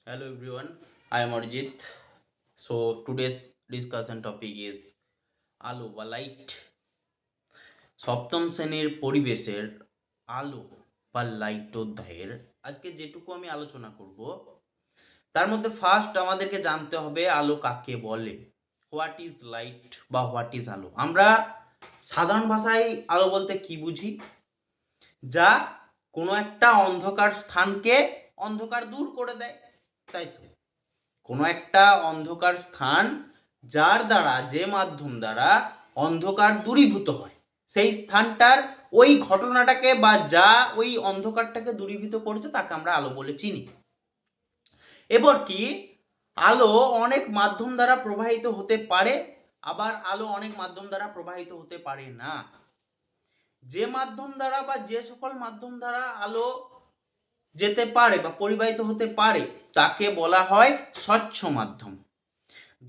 Hello everyone, I am Arjit. So today's discussion topic is আলো বা light. সপ্তম শ্রেণীর পরিবেশের আলো বা লাইট অধ্যায়ের আজকে যেটুকু আমি আলোচনা করব তার মধ্যে ফার্স্ট আমাদেরকে জানতে হবে আলো কাকে বলে। হোয়াট ইজ লাইট বা হোয়াট ইজ আলো। আমরা সাধারণ ভাষায় আলো বলতে কি বুঝি? যা কোনো একটা অন্ধকার স্থানকে অন্ধকার দূর করে দেয়, তাই তো? কোনো একটা অন্ধকার স্থান যার দ্বারা যে মাধ্যম দ্বারা অন্ধকার দূরীভূত হয়, সেই স্থানটার ওই ঘটনাটাকে বা যা ওই অন্ধকারটাকে দূরীভূত করছে তাকে আমরা আলো বলে চিনি। এবার কি আলো অনেক মাধ্যম দ্বারা প্রবাহিত হতে পারে, আবার আলো অনেক মাধ্যম দ্বারা প্রবাহিত হতে পারে না। যে মাধ্যম দ্বারা বা যে সকল মাধ্যম দ্বারা আলো যেতে পারে বা পরিবাহিত হতে পারে তাকে বলা হয় স্বচ্ছ মাধ্যম।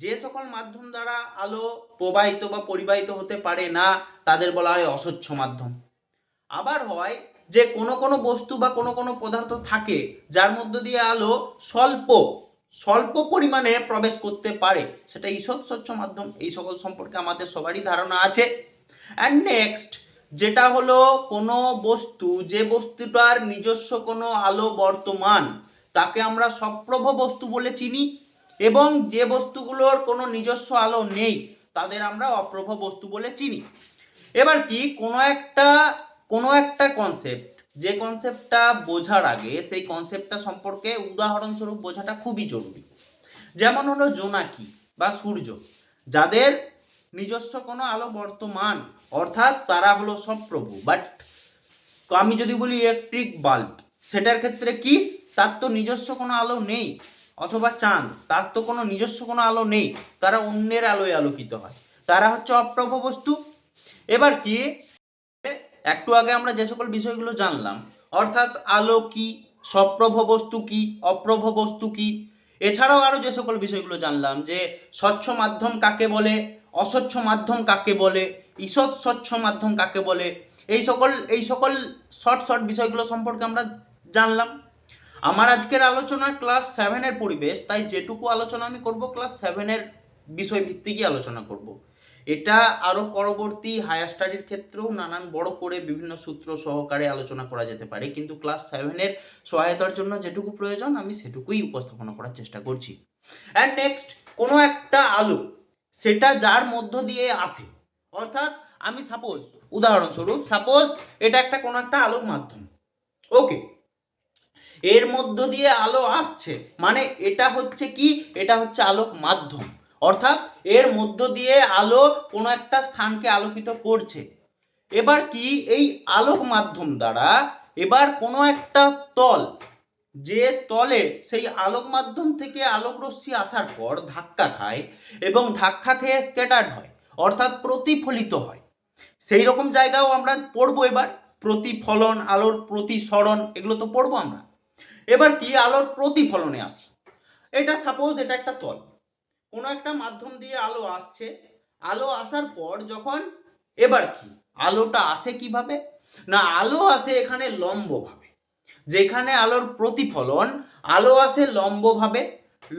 যে সকল মাধ্যম দ্বারা আলো প্রবাহিত বা পরিবাহিত হতে পারে না তাদের বলা হয় অস্বচ্ছ মাধ্যম। আবার হয় যে কোনো কোনো বস্তু বা কোনো কোনো পদার্থ থাকে যার মধ্য দিয়ে আলো স্বল্প পরিমাণে প্রবেশ করতে পারে, সেটা ঈষৎ স্বচ্ছ মাধ্যম। এই সকল সম্পর্কে আমাদের সবারই ধারণা আছে। অ্যান্ড নেক্সট যেটা হলো কোনো বস্তু, যে বস্তুটার নিজস্ব কোনো আলো বর্তমান তাকে আমরা সপ্রভ বস্তু বলে চিনি, এবং যে বস্তুগুলোর কোনো নিজস্ব আলো নেই তাদের আমরা অপ্রভ বস্তু বলে চিনি। এবার কি কোনো একটা কনসেপ্ট, যে কনসেপ্টটা বোঝার আগে সেই কনসেপ্টটা সম্পর্কে উদাহরণস্বরূপ বোঝাটা খুবই জরুরি। যেমন হলো জোনাকি বা সূর্য, যাদের নিজস্ব কোনো আলো বর্তমান, অর্থাৎ তারা হলো সপ্রভু। বাট আমি যদি বলি ইলেকট্রিক বাল্ব, সেটার ক্ষেত্রে কি তার তো নিজস্ব কোনো আলো নেই, অথবা চাঁদ, তার তো কোনো নিজস্ব কোনো আলো নেই, তারা অন্যের আলোয় আলোকিত হয়, তারা হচ্ছে অপ্রভ বস্তু। এবার কি একটু আগে আমরা যে সকল বিষয়গুলো জানলাম, অর্থাৎ আলো কি, সপ্রভ বস্তু কি, অপ্রভ বস্তু কি, এছাড়াও আরো যে সকল বিষয়গুলো জানলাম যে স্বচ্ছ মাধ্যম কাকে বলে, অস্বচ্ছ মাধ্যম কাকে বলে, ঈষৎ স্বচ্ছ মাধ্যম কাকে বলে, এই সকল শর্ট বিষয়গুলো সম্পর্কে আমরা জানলাম। আমার আজকের আলোচনা ক্লাস 7-এর পরিবেশ, তাই যেটুকু আলোচনা আমি করব ক্লাস 7-এর বিষয় ভিত্তিকই আলোচনা করব। এটা আরো পরবর্তী হায়ার স্টাডির ক্ষেত্রেও নানান বড় করে বিভিন্ন সূত্র সহকারে আলোচনা করা যেতে পারে, কিন্তু ক্লাস 7-এর সহায়তার জন্য যেটুকু প্রয়োজন আমি সেটুকুই উপস্থাপনা করার চেষ্টা করছি। অ্যান্ড নেক্সট কোনো একটা আলো, সেটা যার মধ্য দিয়ে আসে, অর্থাৎ আমি উদাহরণস্বরূপ সাপোজ এটা একটা কোনো একটা আলোক মাধ্যম, ওকে, এর মধ্য দিয়ে আলো আসছে, মানে এটা হচ্ছে কি, এটা হচ্ছে আলোক মাধ্যম, অর্থাৎ এর মধ্য দিয়ে আলো কোনো একটা স্থানকে আলোকিত করছে। এবার কি এই আলোক মাধ্যম দ্বারা এবার কোনো একটা তল, যে তলে সেই আলোক মাধ্যম থেকে আলোক রশ্মি আসার পর ধাক্কা খায় এবং ধাক্কা খেয়ে স্ক্যাটার্ড হয়, অর্থাৎ প্রতিফলিত হয়, সেই রকম জায়গাও আমরা পড়বো। এবার প্রতিফলন, আলোর প্রতিসরণ, এগুলো তো পড়বো আমরা। এবার কি আলোর প্রতিফলনে আসি, এটা সাপোজ এটা একটা তল, কোনো একটা মাধ্যম দিয়ে আলো আসছে, আলো আসার পর যখন এবার কি আলোটা আসে কিভাবে না, আলো আসে এখানে লম্বভাবে, যেখানে আলোর প্রতিফলন, আলো আসে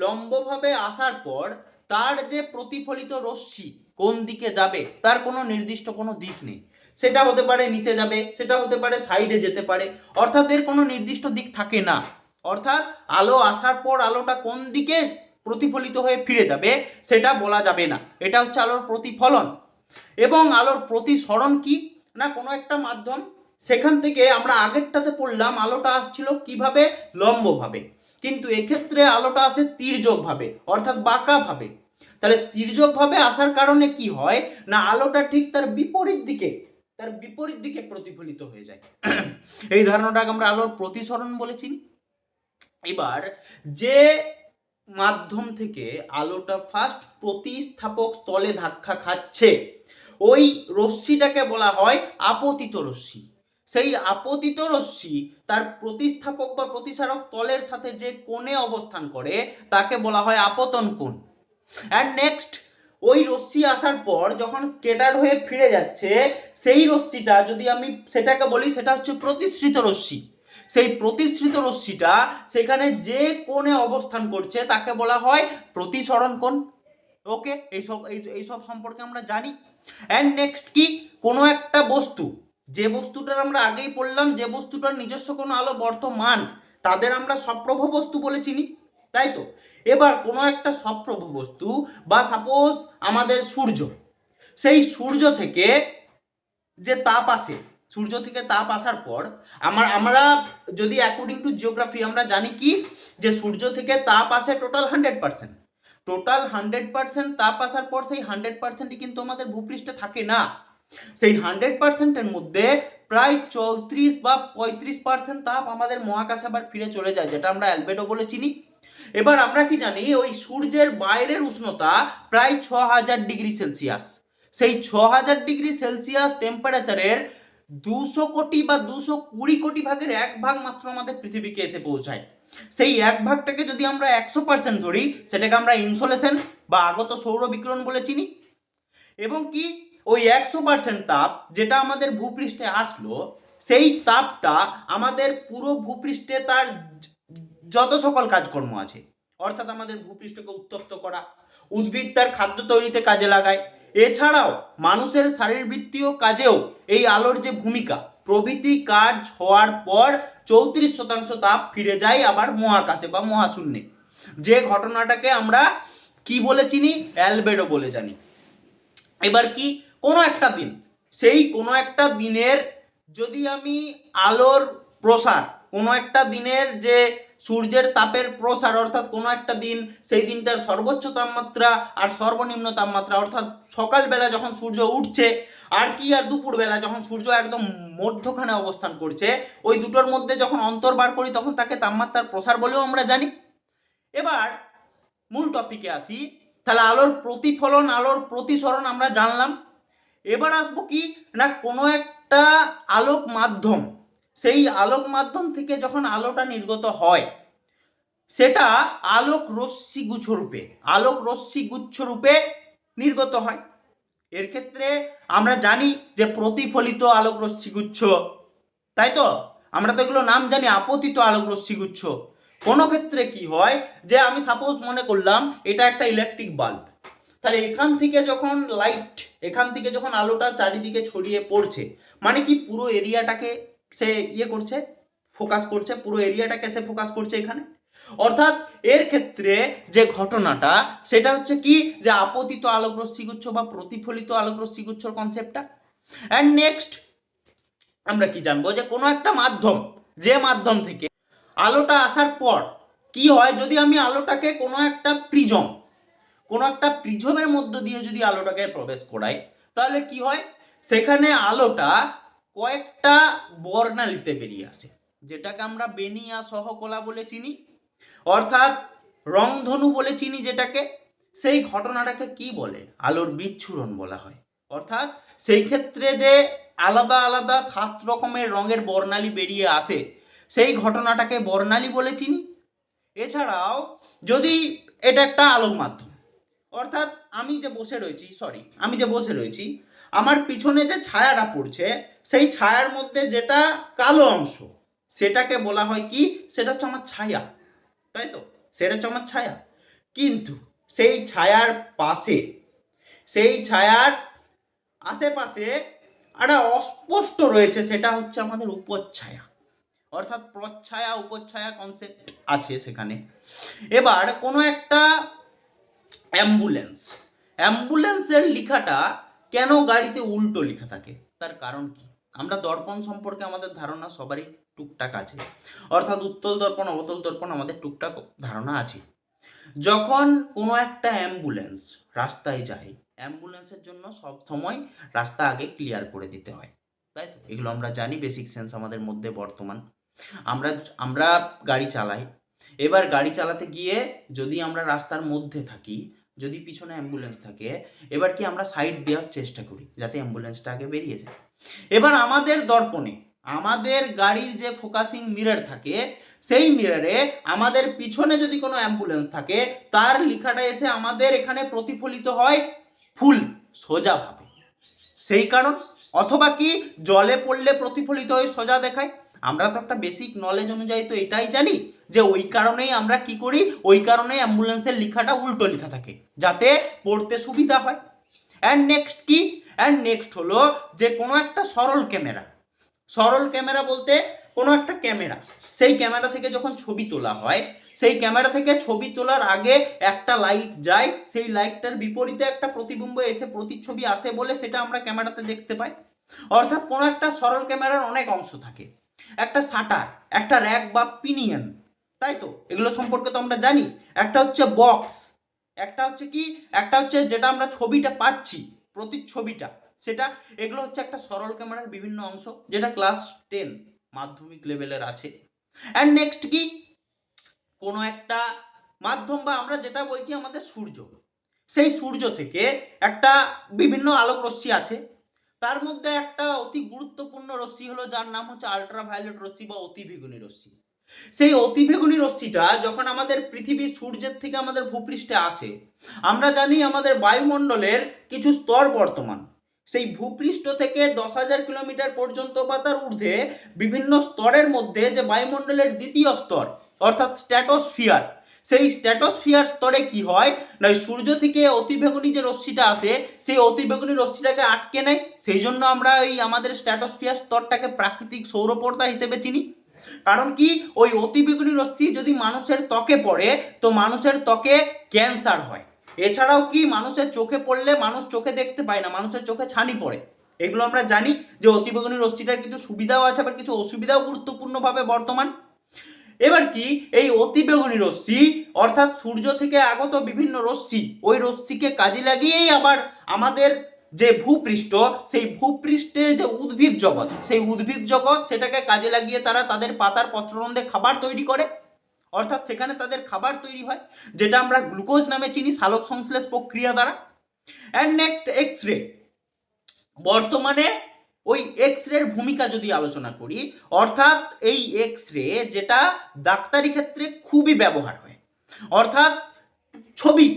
লম্বভাবে আসার পর তার যে প্রতিফলিত রশ্মি কোন দিকে যাবে তার কোনো নির্দিষ্ট কোনো দিক নেই, সেটা হতে পারে নিচে যাবে, সেটা হতে পারে সাইডে যেতে পারে, অর্থাৎ এর কোনো নির্দিষ্ট দিক থাকে না। অর্থাৎ আলো আসার পর আলোটা কোন দিকে প্রতিফলিত হয়ে ফিরে যাবে সেটা বলা যাবে না, এটা হচ্ছে আলোর প্রতিফলন। এবং আলোর প্রতিসরণ কি না, কোনো একটা মাধ্যম, সেখান থেকে আমরা আগেরটাতে পড়লাম আলোটা আসছিল কিভাবে, লম্বভাবে, কিন্তু এক্ষেত্রে আলোটা আসে তির্যকভাবে, অর্থাৎ বাঁকাভাবে। তাহলে তির্যকভাবে আসার কারণে কি হয় না, আলোটা ঠিক তার বিপরীত দিকে প্রতিফলিত হয়ে যায়। এই ধারণাটাকে আমরা আলোর প্রতিসরণ বলেছি। এবার যে মাধ্যম থেকে আলোটা ফার্স্ট প্রতিস্থাপক স্থলে ধাক্কা খাচ্ছে, ওই রশ্মিটাকে বলা হয় আপতিত রশ্মি। সেই আপতিত রশ্মি তার প্রতিস্থাপক বা প্রতিসারক তলের সাথে যে কোণে অবস্থান করে তাকে বলা হয় আপতন কোণ। অ্যান্ড নেক্সট ওই রশ্মি আসার পর যখন স্ক্যাটার হয়ে ফিরে যাচ্ছে, সেই রশ্মিটা যদি আমি সেটাকে বলি, সেটা হচ্ছে প্রতিসৃত রশ্মি। সেই প্রতিসৃত রশ্মিটা সেখানে যে কোণে অবস্থান করছে তাকে বলা হয় প্রতিসরণ কোণ। ওকে, এইসব সম্পর্কে আমরা জানি। অ্যান্ড নেক্সট কি, কোনো একটা বস্তু, যে বস্তুটার আমরা আগেই বললাম যে বস্তুটার নিজস্ব কোনো আলো বর্তমান, তাদের আমরা সপ্রভ বস্তু বলে চিনি, তাই তো। এবার কোনো একটা সপ্রভ বস্তু বা সাপোজ আমাদের সূর্য, সেই সূর্য থেকে যে তাপ আসে, সূর্য থেকে তাপ আসার পর আমরা যদি অ্যাকর্ডিং টু জিওগ্রাফি আমরা জানি কি, যে সূর্য থেকে তাপ আসে টোটাল 100%। টোটাল 100% তাপ আসার পর সেই 100%ই কিন্তু আমাদের ভূপৃষ্ঠে থাকে না। সেই 100%-এর মধ্যে প্রায় 34 বা 35% তাপ আমাদের মহাকাশে আবার ফিরে চলে যায়, যেটা আমরা অ্যালবেডো বলে চিনি। এবার আমরা কি জানি, ওই সূর্যের বাইরের উষ্ণতা প্রায় 6000 ডিগ্রি সেলসিয়াস। সেই 6000 ডিগ্রি সেলসিয়াস টেম্পারেচারের 200 কোটি বা 220 কোটি ভাগের 1 ভাগ মাত্র আমাদের পৃথিবীকে এসে পৌঁছায়। সেই 1 ভাগটাকে যদি আমরা 100% ধরি, সেটাকে আমরা ইনসোলেশন বা আগত সৌর বিকিরণ বলে চিনি। এবং কি ওই 100% তাপ যেটা আমাদের ভূপৃষ্ঠে আসলো, সেই তাপটা আমাদের পুরো ভূপৃষ্ঠে তার যত সকল কাজকর্ম আছে, অর্থাৎ আমাদের ভূপৃষ্ঠকে উত্তপ্ত করা, উদ্ভিদ তার খাদ্য তৈরিতে কাজে লাগায়, এছাড়াও মানুষের শারীরবৃত্তীয় কাজেও এই আলোর যে ভূমিকা, প্রভৃতি কাজ হওয়ার পর 34% তাপ ফিরে যায় আবার মহাকাশে বা মহাশূন্যে, যে ঘটনাটাকে আমরা কি বলে চিনি, অ্যালবেডো বলে জানি। এবার কি, কোনো একটা দিন, সেই কোনো একটা দিনের যদি আমি আলোর প্রসার, কোনো একটা দিনের যে সূর্যের তাপের প্রসার, অর্থাৎ কোনো একটা দিন, সেই দিনটার সর্বোচ্চ তাপমাত্রা আর সর্বনিম্ন তাপমাত্রা, অর্থাৎ সকালবেলা যখন সূর্য উঠছে আর কি, আর দুপুরবেলা যখন সূর্য একদম মধ্যখানে অবস্থান করছে, ওই দুটোর মধ্যে যখন অন্তর বার করি তখন তাকে তাপমাত্রার প্রসার বলেও আমরা জানি। এবার মূল টপিকে আসি। তাহলে আলোর প্রতিফলন, আলোর প্রতিসরণ আমরা জানলাম। এবার আসবো কি না, কোনো একটা আলোক মাধ্যম, সেই আলোক মাধ্যম থেকে যখন আলোটা নির্গত হয়, সেটা আলোক রশ্মি গুচ্ছ রূপে, আলোক রশ্মি গুচ্ছ রূপে নির্গত হয়। এর ক্ষেত্রে আমরা জানি যে প্রতিফলিত আলোক রশ্মি গুচ্ছ, তাই তো। আমরা তো এগুলো নাম জানি, আপতিত আলোক রশ্মি গুচ্ছ। কোনো ক্ষেত্রে কি হয়, যে আমি সাপোজ মনে করলাম এটা একটা ইলেকট্রিক বাল্ব, তাহলে এখান থেকে যখন লাইট, এখান থেকে যখন আলোটা চারিদিকে ছড়িয়ে পড়ছে, মানে কি পুরো এরিয়াটাকে সে করছে, ফোকাস করছে, পুরো এরিয়াটাকে সে ফোকাস করছে এখানে। অর্থাৎ এর ক্ষেত্রে যে ঘটনাটা, সেটা হচ্ছে কি, যে আপতিত আলোক রশ্মিগুচ্ছ বা প্রতিফলিত আলোক রশ্মিগুচ্ছর কনসেপ্টটা। অ্যান্ড নেক্সট আমরা কি জানবো, যে কোনো একটা মাধ্যম, যে মাধ্যম থেকে আলোটা আসার পর কি হয়, যদি আমি আলোটাকে কোনো একটা প্রিজমের মধ্য দিয়ে যদি আলোটাকে প্রবেশ করাই, তাহলে কি হয়, সেখানে আলোটা কয়েকটা বর্ণালীতে বেরিয়ে আসে, যেটাকে আমরা বেনিয়া সহকলা বলে চিনি, অর্থাৎ রংধনু বলে চিনি যেটাকে। সেই ঘটনাটাকে কি বলে, আলোর বিচ্ছুরণ বলা হয়। অর্থাৎ সেই ক্ষেত্রে যে আলাদা আলাদা 7 রকমের রঙের বর্ণালী বেরিয়ে আসে, সেই ঘটনাটাকে বর্ণালী বলে চিনি। এছাড়াও যদি এটা একটা আলোক মাধ্যম, অর্থাৎ আমি যে বসে রয়েছি, আমার পিছনে যে ছায়াটা পড়ছে, সেই ছায়ার মধ্যে যেটা কালো অংশ, সেটাকে বলা হয় কি, সেটা হচ্ছে আমার ছায়া, তাই তো, সেটা হচ্ছে আমার ছায়া। কিন্তু সেই ছায়ার পাশে, সেই ছায়ার আশেপাশে একটা অস্পষ্ট রয়েছে, সেটা হচ্ছে আমাদের উপচ্ছায়া, অর্থাৎ প্রচ্ছায়া উপচ্ছায়া কনসেপ্ট আছে সেখানে। এবার কোনো একটা অ্যাম্বুলেন্সের লেখাটা কেন গাড়িতে উল্টো লেখা থাকে, তার কারণ কি? আমরা দর্পণ সম্পর্কে আমাদের ধারণা সবারই টুকটাক আছে, অর্থাৎ উত্তল দর্পণ অবতল দর্পণ আমাদের টুকটাক ধারণা আছে। যখন কোনো একটা অ্যাম্বুলেন্স রাস্তায় যায়, অ্যাম্বুলেন্সের জন্য সব সময় রাস্তা আগে ক্লিয়ার করে দিতে হয়, তাই তো। এগুলো আমরা জানি, বেসিক সেন্স আমাদের মধ্যে বর্তমান। আমরা গাড়ি চালাই, এবার গাড়ি চালাতে গিয়ে যদি আমরা রাস্তার মধ্যে থাকি, যদি পিছনে অ্যাম্বুলেন্স থাকে, এবার কি আমরা সাইড দেওয়ার চেষ্টা করি যাতে অ্যাম্বুলেন্সটা আগে বেরিয়ে যায়। এবার আমাদের দর্পণে আমাদের গাড়ির যে ফোকাসিং মিরর থাকে, সেই মিররে আমাদের পিছনে যদি কোনো অ্যাম্বুলেন্স থাকে, তার লেখাটা এসে আমাদের এখানে প্রতিফলিত হয় ফুল সোজাভাবে, সেই কারণ। অথবা কি জলে পড়লে প্রতিফলিত হয়ে সোজা দেখায়, আমরা তো একটা বেসিক নলেজ অনুযায়ী তো এটাই জানি যে ওই কারণেই আমরা কি করি, ওই কারণেই অ্যাম্বুলেন্সের লেখাটা উল্টো লেখা থাকে যাতে পড়তে সুবিধা হয়। অ্যান্ড নেক্সট কি, অ্যান্ড নেক্সট হলো যে কোনো একটা সরল ক্যামেরা, সরল ক্যামেরা বলতে কোনো একটা ক্যামেরা, সেই ক্যামেরা থেকে যখন ছবি তোলা হয়, সেই ক্যামেরা থেকে ছবি তোলার আগে একটা লাইট যায়, সেই লাইটটার বিপরীতে একটা প্রতিবিম্ব এসে প্রতিচ্ছবি আসে বলে সেটা আমরা ক্যামেরাতে দেখতে পাই। অর্থাৎ কোনো একটা সরল ক্যামেরার অনেক অংশ থাকে, একটা শাটার, একটা র্যাক বা পিনিয়ন, তাই তো, এগুলো সম্পর্কে তো আমরা জানি। একটা হচ্ছে বক্স, একটা হচ্ছে কি, একটা হচ্ছে যেটা আমরা ছবিটা পাচ্ছি, প্রতিচ্ছবিটা, সেটা, এগুলো হচ্ছে একটা সরল ক্যামেরার বিভিন্ন অংশ যেটা ক্লাস 10 মাধ্যমিক লেভেলের আছে। অ্যান্ড নেক্সট কি, কোনো একটা মাধ্যম বা আমরা যেটা বলছি আমাদের সূর্য, সেই সূর্য থেকে একটা বিভিন্ন আলোক রশ্মি আছে, তার মধ্যে একটা অতি গুরুত্বপূর্ণ রশ্মি হলো যার নাম হচ্ছে আল্ট্রাভায়োলেট রশ্মি বা অতিবেগুনি রশ্মি। সেই অতিবেগুনি রশ্মিটা যখন আমাদের পৃথিবীর সূর্যের থেকে আমাদের ভূপৃষ্ঠে আসে, আমরা জানি আমাদের বায়ুমণ্ডলের কিছু স্তর বর্তমান, সেই ভূপৃষ্ঠ থেকে 10,000 কিলোমিটার পর্যন্ত বা তার ঊর্ধ্বে বিভিন্ন স্তরের মধ্যে যে বায়ুমণ্ডলের দ্বিতীয় স্তর অর্থাৎ স্ট্র্যাটোস্ফিয়ার, সেই স্ট্র্যাটোস্ফিয়ার স্তরে কি হয় না, সূর্য থেকে অতিবেগুনি যে রশ্মিটা আসে সেই অতিবেগুনি রশ্মিটাকে আটকে নেয়, সেই জন্য আমরা এই আমাদের স্ট্র্যাটোস্ফিয়ার স্তরটাকে প্রাকৃতিক সৌরপর্দা হিসেবে চিনি। কারণ কি, ওই অতিবেগুনি রশ্মি যদি মানুষের ত্বকে পড়ে তো মানুষের ত্বকে ক্যান্সার হয়। এছাড়াও কি, মানুষের চোখে পড়লে মানুষ চোখে দেখতে পায় না, মানুষের চোখে ছানি পড়ে। এগুলো আমরা জানি যে অতিবেগুনি রশ্মিটার কিছু সুবিধাও আছে আবার কিছু অসুবিধাও গুরুত্বপূর্ণভাবে বর্তমান। এবার কি, এই অতিবেগুনি রশ্মি অর্থাৎ সূর্য থেকে আগত বিভিন্ন রশ্মি, ওই রশ্মিকে কাজে লাগিয়েই আবার আমাদের যে ভূপৃষ্ঠ, সেই ভূপৃষ্ঠের যে উদ্ভিদ জগৎ, সেই উদ্ভিদ জগৎ সেটাকে কাজে লাগিয়ে তারা তাদের পাতার পত্ররন্ধ্রে খাবার তৈরি করে, অর্থাৎ সেখানে তাদের খাবার তৈরি হয় যেটা আমরা গ্লুকোজ নামে চিনি সালোক সংশ্লেষ প্রক্রিয়া দ্বারা। অ্যান্ড নেক্সট এক্স রে, বর্তমানে ওই এক্স রের ভূমিকা যদি আলোচনা করি, অর্থাৎ এই এক্স রে যেটা ডাক্তারি ক্ষেত্রে খুবই ব্যবহার হয়, অর্থাৎ ছবি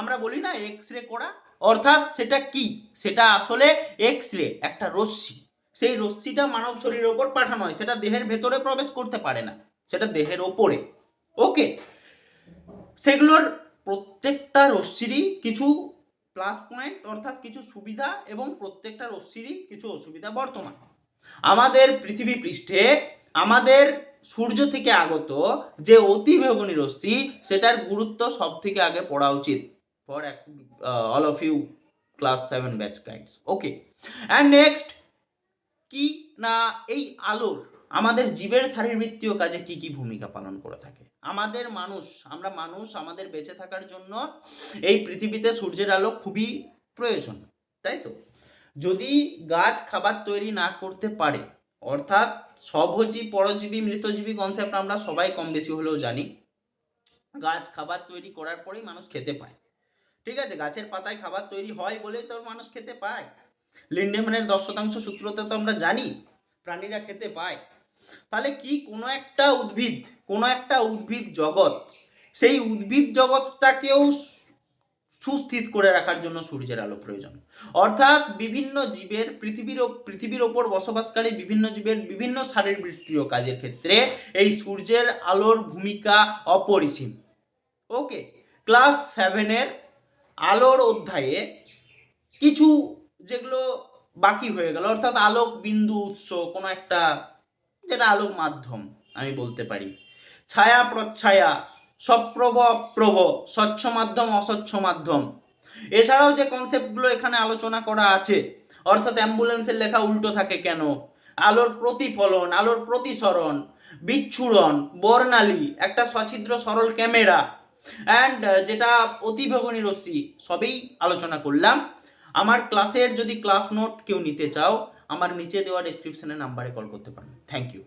আমরা বলি না এক্স রে করা, অর্থাৎ সেটা কি, সেটা আসলে এক্স রে একটা রশ্মি, সেই রশ্মিটা মানব শরীরের ওপর পাঠানো হয়, সেটা দেহের ভেতরে প্রবেশ করতে পারে না, সেটা দেহের ওপরে। ওকে, সেগুলোর প্রত্যেকটা রশ্মিরই কিছু প্লাস পয়েন্ট অর্থাৎ কিছু সুবিধা এবং প্রত্যেকটা রশ্মিরই কিছু অসুবিধা বর্তমান। আমাদের পৃথিবী পৃষ্ঠে আমাদের সূর্য থেকে আগত যে অতিবেগুনি রশ্মি, সেটার গুরুত্ব সব থেকে আগে পড়া উচিত for all of you class 7 batch guides. Okay, and next কি না, এই আলোর আমাদের জীবের শারীরবৃত্তীয় কাজে কি কি ভূমিকা পালন করে থাকে। আমাদের আমরা মানুষ আমাদের বেঁচে থাকার জন্য এই পৃথিবীতে সূর্যের আলো খুবই প্রয়োজন, তাই তো। যদি গাছ খাবার তৈরি না করতে পারে, অর্থাৎ স্বভোজী পরজীবী মৃতজীবী কনসেপ্ট আমরা সবাই কম বেশি হলেও জানি, গাছ খাবার তৈরি করার পরেই মানুষ খেতে পায়, ঠিক আছে, গাছের পাতায় খাবার তৈরি হয় বলেই তো মানুষ খেতে পায়। লিন্ডেম্যানের 10% সূত্রতে তো আমরা জানি প্রাণীরা খেতে পায়। তাহলে কি, কোনো একটা উদ্ভিদ জগৎ, সেই উদ্ভিদ জগৎটাকেও সুস্থির করে রাখার জন্য সূর্যের আলো প্রয়োজন, অর্থাৎ বিভিন্ন জীবের পৃথিবীর ওপর বসবাসকারী বিভিন্ন জীবের বিভিন্ন শারীরবৃত্তীয় কাজের ক্ষেত্রে এই সূর্যের আলোর ভূমিকা অপরিসীম। ওকে, ক্লাস 7-এর আলোর অধ্যায়ে কিছু যেগুলো বাকি হয়ে গেল, অর্থাৎ আলোক বিন্দু উৎস, কোনো একটা যেটা আলোক মাধ্যম আমি বলতে পারি, ছায়া প্রচ্ছায়া, সপ্রভ অপ্রভ, স্বচ্ছ মাধ্যম অস্বচ্ছ মাধ্যম, এছাড়াও যে কনসেপ্টগুলো এখানে আলোচনা করা আছে, অর্থাৎ অ্যাম্বুলেন্সের লেখা উল্টো থাকে কেন, আলোর প্রতিফলন, আলোর প্রতিসরণ, বিচ্ছুরণ, বর্ণালী, একটা সছিদ্র সরল ক্যামেরা, অ্যান্ড যেটা অতিবেগুনি রশ্মি, সবই আলোচনা করলাম। আমার ক্লাসের যদি ক্লাস নোট কেউ নিতে চাও, আমার নিচে দেওয়া ডেসক্রিপশনের নাম্বারে কল করতে পারেন। Thank you.